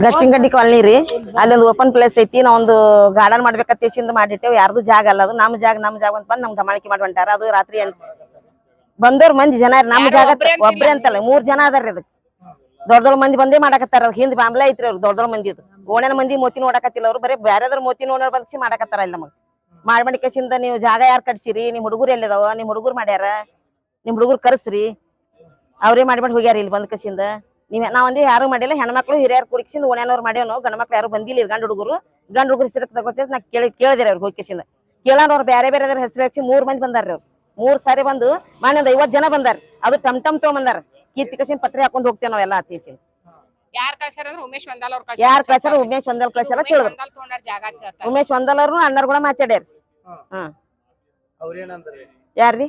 ಗಚ್ಚಿಂಗಡ್ಡಿ colony ರೀ. ಅಲ್ಲಿ ಒಂದು ಓಪನ್ ಪ್ಲೇಸ್ ಐತಿ. ನಾವ್ ಒಂದು ಗಾರ್ಡನ್ ಮಾಡ್ಬೇಕಂತ ಮಾಡಿಟ್ಟೇವ್. ಯಾರ್ದು ಜಾಗ ಅಲ್ಲ, ಅದು ನಮ್ಮ ಜಾಗ ಅಂತ ಬಂದ್ ನಮ್ ಧಮಾಳಿಕೆ ಮಾಡ್ಕೊಂಟಾರ. ಅದು ರಾತ್ರಿ ಬಂದವ್ರ ಮಂದಿ ಜನ ನಮ್ ಜಾಗ ಒಬ್ರೇ ಅಂತಲ್ಲ 3 ಜನ ಅದಾರ್ರಿ. ಅದಕ್ಕೆ ದೊಡ್ಡ ಮಂದಿ ಬಂದೇ ಮಾಡಕತ್ತಾರ. ಹಿಂದ್ ಬಾಂಬ್ಲೆ ಐತ್ರಿ ಅವ್ರು ದೊಡ್ಡ ಮಂದಿ. ಓಣ್ಯಾನ ಮಂದಿ ಮೋತಿ ನೋಡಕತ್ತಿಲ್ಲ ಅವ್ರು, ಬರೇ ಬ್ಯಾರೆದ್ರ ಮೋತಿ ನೋಡೋರ್ ಬಂದ್ ಮಾಡಕತ್ತಾರ. ಇಲ್ಲಿ ನಮಗ್ ಮಾಡಿ ಕೇಸಿಂದ ನೀವು ಜಾಗ ಯಾರು ಕಟ್ಸಿರಿ, ನಿಮ್ ಹುಡುಗರು ಎಲ್ಲಿದಾವ, ನಿಮ್ ಹುಡುಗರು ಮಾಡ್ಯಾರ, ನಿಮ್ ಹುಡುಗರು ಕರ್ಸ್ರಿ, ಅವ್ರೇ ಮಾಡಿ ಹೋಗ್ಯಾರ ಇಲ್ಲಿ ಬಂದ್ ಕಸಿಂದ. ನಾವ್ ಯಾರು ಮಾಡಿಲ್ಲ. ಹೆಣ್ಮಕ್ಳು ಹಿರಿಯರು ಕುಡಿಸಿಂದ ಓಣ್ಯಾನವ್ರು ಮಾಡ್ಯಾವ. ಗಂಡ ಮಕ್ಳು ಯಾರು ಬಂದಿಲ್ಲ. ಗಂಡ ಹುಡುಗರು ಹೆಸರು ತಗೋತ ನಾ ಕೇಳಿದಿರ ಅವ್ರು ಹೋಗಿಸಿಂದ ಕೇಳೋಣ. ಅವ್ರು ಬೇರೆ ಬೇರೆ ಹೆಸರು ಹಚ್ಚಿ 3 ಮಂದಿ ಬಂದಾರ್ರಿ. ಅವ್ರು 3 ಸಾರಿ ಬಂದು ಮಾನ್ಯ 50 ಜನ ಬಂದಾರ. ಅದು ಟಮ್ ತಗೊಂಬಂದಾರ. ಕೀರ್ತಿ ಕಸಿನ್ ಪತ್ರೆ ಹಾಕೊಂಡ್ ಹೋಗ್ತೇವೆ ನಾವೆಲ್ಲ ಅತ್ತೀಸಿನ. ಯಾರ್ ಕಳ್ಸಾರ ಉಮೇಶ್ ವಂದಾಲ್ ಅವ್ರ ಉಮೇಶ್ ವಂದಾಲ್ ಕಳ್ಸಾರ ತಿಳಿದ್ರು. ಉಮೇಶ್ ವಂದಾಲ್ ಅವ್ರು ಅಣ್ಣಾರ್ ಕೂಡ ಮಾತಾಡ್ಯಾರ. ಯಾರ್ರಿ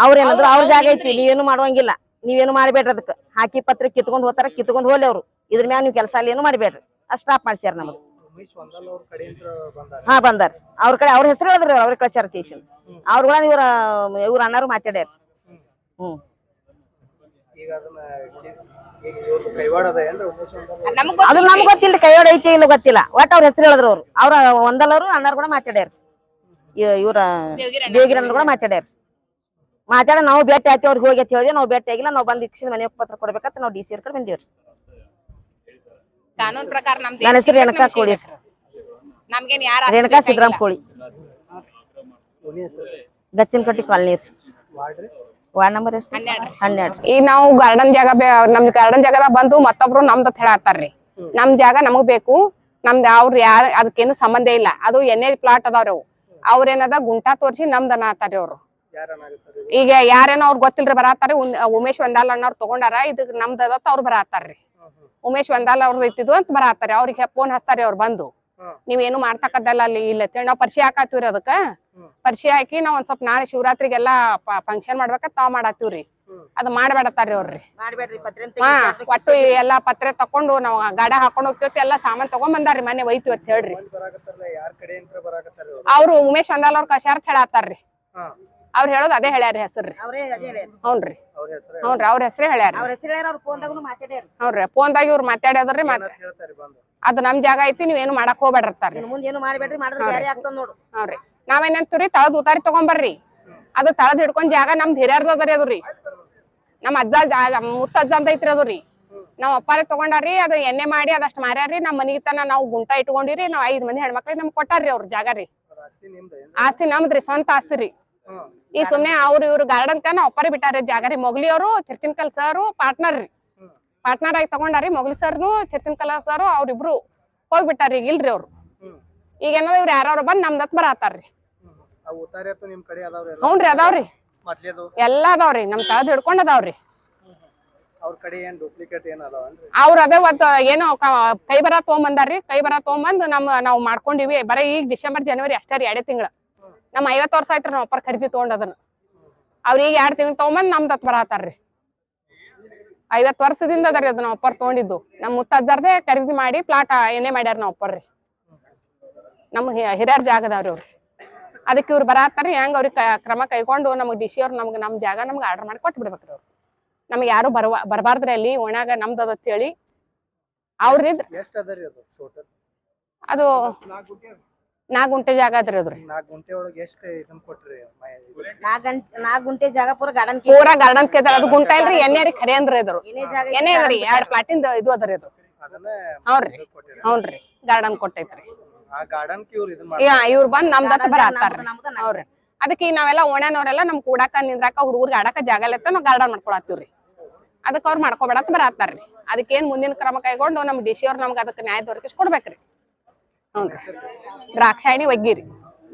ಅವ್ರೇನಂದ್ರು ಅವ್ರ ಜಾಗ ಐತಿ, ನೀವೇನು ಮಾಡುವಂಗಿಲ್ಲ, ನೀವೇನು ಮಾಡ್ಬೇಡ್ರಿ. ಅದಕ್ಕೆ ಹಾಕಿ ಪತ್ರ ಕಿತ್ಕೊಂಡ್ ಹೋಗ್ತಾರ, ಕಿತ್ಕೊಂಡ್ ಹೋಗ್ಲಿ ಅವ್ರು. ಇದ್ರ ಮ್ಯಾಗ ನೀವು ಕೆಲಸ ಅಲ್ಲಿ ಏನು ಮಾಡ್ಬೇಡ್ರಿ. ಅಷ್ಟ್ ಸ್ಟಾಪ್ ಮಾಡ್ಸ್ಯಾರ ನಮ್ದು. ಹಾ ಬಂದಾರ. ಅವ್ರ ಕಡೆ ಅವ್ರ ಹೆಸರು ಹೇಳಿದ್ರಿ. ಅವ್ರ ಕಳ್ಸ್ಯಾರ ತೀಸಿನ. ಅವ್ರ ಕೂಡ ಇವ್ರ ಅಣ್ಣಾರು ಮಾತಾಡ್ಯಾರ. ಅದು ನಮ್ಗ್ ಗೊತ್ತಿಲ್ರಿ. ಕೈವಾಡ ಐತಿ ಇಲ್ಲ ಗೊತ್ತಿಲ್ಲ. ಒಟ್ಟ ಅವ್ರ ಹೆಸರು ಹೇಳಿದ್ರು ಅವ್ರು. ಅವ್ರ ವಂದಾಲ್ ಅವ್ರು ಅಣ್ಣಾರು ಕೂಡ ಮಾತಾಡ್ಯಾರ. ಇವ್ರ ದೇವಗಿರಣ್ಣ ಕೂಡ ಮಾತಾಡ್ಯಾರ. ಮಾತಾಡ ನಾವು ಭೇಟಿ ಆಯ್ತಿ. ಅವ್ರಿಗೆ ಹೋಗಿ ಅಂತ ಹೇಳಿದ್ವಿ. ನಾವು ಭೇಟಿ ಆಗಿಲ್ಲ. ನಾವು ಬಂದ್ ಇಕ್ಷಿಂದ ಮನೆ ಪತ್ರ ಕೊಡ್ಬೇಕಂತ ನಾವು DC ಕಡೆ ಬಂದಿವ್ರಿ. ಕಾನೂನು ಪ್ರಕಾರ ನನ್ನ ಹೆಸರು ರೇಣುಕಾ ಕೋಳಿ. ರೇಣುಕಾ ಸಿದ್ದರಾಮ್ ಕೋಳಿ. ಗಚ್ಚಿನಕಟ್ಟಿ ಕಾಲನಿ ರೀ. ವಾರ್ಡ್ ನಂಬರ್ ಎಷ್ಟು? 12. ಈಗ ನಾವು ಗಾರ್ಡನ್ ಜಾಗ ನಮ್ ಗಾರ್ಡನ್ ಜಾಗದಾಗ ಬಂದು ಮತ್ತೊಬ್ರು ನಮ್ದು ಹೇಳತ್ತಾರ್ರಿ. ನಮ್ ಜಾಗ ನಮಗ್ ಬೇಕು. ನಮ್ದು ಅವ್ರ ಯಾರ ಅದಕ್ಕೇನು ಸಂಬಂಧ ಇಲ್ಲ. ಅದು ಎನ್ನೇ ಪ್ಲಾಟ್ ಅದಾವ್ರಿ. ಅವ್ರೇನದ ಗುಂಟಾ ತೋರ್ಸಿ ನಮ್ದು ಅನ್ನತಾರ್ರಿ ಅವ್ರು. ಈಗ ಯಾರೇನೋ ಅವ್ರ ಗೊತ್ತಿಲ್ರಿ ಬರತ್ತಾರ. ಉಮೇಶ್ ವಂದಾಲ್ ಅಣ್ಣವ್ರು ತಗೊಂಡಾರ. ಇದಕ್ ನಮ್ದು ಅದತ್ತ ಅವ್ರು ಬರತ್ತಾರ್ರಿ. ಉಮೇಶ್ ವಂದಾಲ್ ಅವ್ರದ್ದು ಇತ್ತಿದ್ದು ಅಂತ ಬರತ್ತಾರ. ಅವ್ರಿಗೆ ಫೋನ್ ಹಚ್ತಾರಿ ಅವ್ರು ಬಂದು. ನೀವೇನು ಮಾಡ್ತಕ್ಕದ್ದಲ್ಲ ಅಲ್ಲಿ ಇಲ್ಲ ನಾವ್ ಪರಿಚಯ ಹಾಕತ್ತೀವ್ರಿ. ಅದಕ್ಕ ಪರಿಚಯ ಹಾಕಿ ನಾವ್ ಒಂದ್ ಸ್ವಲ್ಪ ನಾಳೆ ಶಿವರಾತ್ರಿಗೆಲ್ಲಾ ಫಂಕ್ಷನ್ ಮಾಡ್ಬೇಕಂತ ತಾವ್ ಮಾಡತ್ತೀವ್ರಿ. ಅದು ಮಾಡ್ಬೇಡತ್ತಾರ್ರಿ ಅವ್ರಿ. ಒಟ್ಟು ಎಲ್ಲಾ ಪತ್ರೆ ತಕೊಂಡು ನಾವ್ ಗಾಡ ಹಾಕೊಂಡ್ ಹೋಗ್ತಿವತ್ತು. ಎಲ್ಲಾ ಸಾಮಾನ್ ತಗೊಂಡ್ ಬಂದಾರ್ರಿ. ಮನೆ ಒಯ್ತಿವಿ ಅಂತ ಹೇಳ್ರಿ. ಅವ್ರು ಉಮೇಶ್ ವಂದಾಲ್ ಅವ್ರ ಕಶಾರ್ತ್ ಹೇಳತ್ತಾರ್ರಿ. ಅವ್ರು ಹೇಳೋದು ಅದೇ ಹೇಳ್ಯಾರಿ ಹೆಸರ್ರಿ. ಹೌನ್ರಿ ಹೌನ್ರಿ ಅವ್ರ ಹೆಸರೇ ಹೇಳ್ಯಾರ. ಹೌನ್ರಿ ಫೋನ್ದಾಗ ಇವ್ರು ಮಾತಾಡ್ಯಾದ್ರಿ. ಅದು ನಮ್ ಜಾಗ ಐತಿ, ನೀವೇನು ಮಾಡಕ್ ಹೋಗ್ಬೇಡ್ರಿ. ಹೌನ್ರಿ ನಾವೇನಂತೀವ್ರಿ, ತಳದ್ ಉತಾರಿ ತಗೊಂಬರ್ರಿ. ಅದು ತಳದ್ ಹಿಡ್ಕೊಂಡ್ ಜಾಗ ನಮ್ದು ಹಿರಿಯರ್ದದ್ರಿ. ಅದ್ರಿ ನಮ್ ಮುತ್ತಜ್ಜ ಅಂತ ಐತ್ರಿ. ಅದ್ರಿ ನಾವ್ ಅಪ್ಪಾರಿ ತಗೊಂಡಾರ್ರಿ. ಅದು ಎಣ್ಣೆ ಮಾಡಿ ಅದಷ್ಟ್ ಮಾರ್ಯಾರ್ರಿ. ನಮ್ ಮನಿಗೆ ತನ ನಾವು ಗುಂಟ ಇಟ್ಕೊಂಡಿರಿ. ನಾವ್ 5 ಮಂದಿ ಹೆಣ್ಮಕ್ಳಿಗೆ ನಮ್ಗೆ ಕೊಟ್ಟಾರ್ರಿ ಅವ್ರ ಜಾಗ ರೀ. ಆಸ್ತಿ ನಮ್ದ್ರಿ, ಸ್ವಂತ ಆಸ್ತಿ ರೀ. ಈ ಸುಮ್ನೆ ಅವ್ರು ಇವ್ರು ಗಾರ್ಡನ್ ನಾವ್ ಅಪ್ಪಾರಿ ಬಿಟ್ಟಾರ್ರಿ ಜಾಗ ರೀ. ಮೊಗ್ಲಿ ಅವರು ಚಿರ್ಚಿನ್ಕಲ್ ಸರ್ ಪಾರ್ಟ್ನರ್ ರೀ. ಪಾರ್ಟ್ನರ್ ಆಗಿ ತಗೊಂಡಾರಿ. ಮೊಗ್ಲಿ ಸರ್ನು ಚಿರ್ಚಿನ್ಕಲ್ ಸರ್ ಅವ್ರಿಬ್ರು ಹೋಗ್ಬಿಟ್ಟಾರ್ರಿ. ಈಗ ಇಲ್ರಿ ಅವ್ರು. ಈಗ ಏನೋ ಇವ್ರು ಯಾರು ಬಂದ್ ನಮ್ದತ್ ಬರತ್ತಾರ್ರಿ. ಹ್ಞೂನ್ರಿ ಅದಾವ್ರಿ. ಎಲ್ಲಾ ಅದಾವ್ರಿ. ನಮ್ ತಳದ್ ಹಿಡ್ಕೊಂಡ್ ಅದಾವ್ರಿ. ಅವ್ರ ಅದೇ ಏನೋ ಕೈ ಬರ ತಗೊಂಬಂದಾರ್ರಿ. ಕೈ ಬರ ತಗೊಂಬಂದ್ ನಾವ್ ಮಾಡ್ಕೊಂಡಿವಿ. ಬರೀ ಈಗ ಡಿಸೆಂಬರ್ ಜನವರಿ ಅಷ್ಟೇ ರೀ. 2 ತಿಂಗಳ. ನಮ್ 50 ವರ್ಷ ಆಯ್ತ್ರಿ ನಾವ್ ಅಪ್ಪಾರ ಖರೀದಿ ತಗೊಂಡ್ ಅದನ್ನ. ಅವ್ರ ಈಗ 2 ತಿಂಗಳು ತಗೊಂಬಂದ್ ನಮ್ದತ್ ಬರತ್ತಾರ್ರಿ. 50 ವರ್ಷದಿಂದ ಅದರಿ ಅದು ನಾವ್ ಅಪ್ಪಾರ ತಗೊಂಡಿದ್ದು. ನಮ್ ಮುತ್ತಜ್ಜಾರ್ದೆ ಖರೀದಿ ಮಾಡಿ ಪ್ಲಾಟ್ ಏನೇ ಮಾಡ್ಯಾರ ನಾವ್ ಅಪ್ಪಾರ್ರಿ. ನಮ್ ಹಿರಿಯರ್ ಜಾಗದವ್ರಿ ಅವ್ರಿ. ಅದಕ್ಕೆ ಇವ್ರು ಬರತ್ತಾರ್ರಿ. ಹೆಂಗ್ ಅವ್ರಿಗೆ ಕ್ರಮ ಕೈಗೊಂಡು ನಮಗ್ DC ಅವ್ರು ನಮ್ ಜಾಗ ನಮ್ಗೆ ಆರ್ಡರ್ ಮಾಡಿ ಕೊಟ್ಟು ಬಿಡ್ಬೇಕ್ರಿ ಅವ್ರು. ನಮ್ಗೆ ಯಾರು ಬರಬಾರ್ದ್ರಿ ಅಲ್ಲಿ ಓಣ್ಯಾಗ ನಮ್ದು ಅದ ಹೇಳಿ. ಅವ್ರಿ ಅದು 4 ಗುಂಟೆ ಜಾಗ ಅದ್ರಿ. ಅದ್ರಿ 4 ಗುಂಟೆ ಜಾಗ ಪೂರಾ ಗಾರ್ಡನ್ ಕೇಳ್ತಾರ. ಅದು ಗುಂಟ ಇಲ್ರಿ, ಎಣ್ಣೆ ರೀ. ಖರೆ ಅಂದ್ರಿ ಅದ್ರ ಎಣ್ಣೆ ಅದ್ರಿ. 2 ಪ್ಲಾಟಿಂದ ಇದು ಅದ್ರಿ ಅದು. ಹೌನ್ರಿ ಹೌನ್ರಿ ಗಾರ್ಡನ್ ಕೊಟ್ಟೈತ್ರಿ. ಇವ್ರು ಬಂದ್ ನಮ್ದತ್ತ ಬರತ್ತಾರ್ರಿ. ಅವ್ರಿ ಅದಕ್ಕೆ ಈಗ ನಾವೆಲ್ಲ ಓಣ್ಯಾನವ್ರೆಲ್ಲ ನಮ್ ಕೂಡಾಕ ನಿಂದ್ರಾಕ ಹುಡುಗರ್ಗೆ ಆಡಾಕ ಜಾಗ ಇಲ್ಲತ್ತ ನಾವ್ ಗಾರ್ಡನ್ ಮಾಡ್ಕೊಳತ್ತೀವ್ರಿ. ಅದಕ್ಕೆ ಅವ್ರು ಮಾಡ್ಕೊಬೇಡತ್ ಬರತ್ತಾರ್ರಿ. ಅದಕ್ಕೇನ್ ಮುಂದಿನ ಕ್ರಮ ಕೈಗೊಂಡು ನಮ್ DC ಅವ್ರು ನಮ್ಗೆ ಅದಕ್ಕೆ ನ್ಯಾಯ ದೊರಕಿಸಿ ಕೊಡ್ಬೇಕ್ರಿ. ಹ್ಞೂನ್ರಿ ದ್ರಾಕ್ಷಾಯಣಿ ಒಗ್ಗಿರಿ.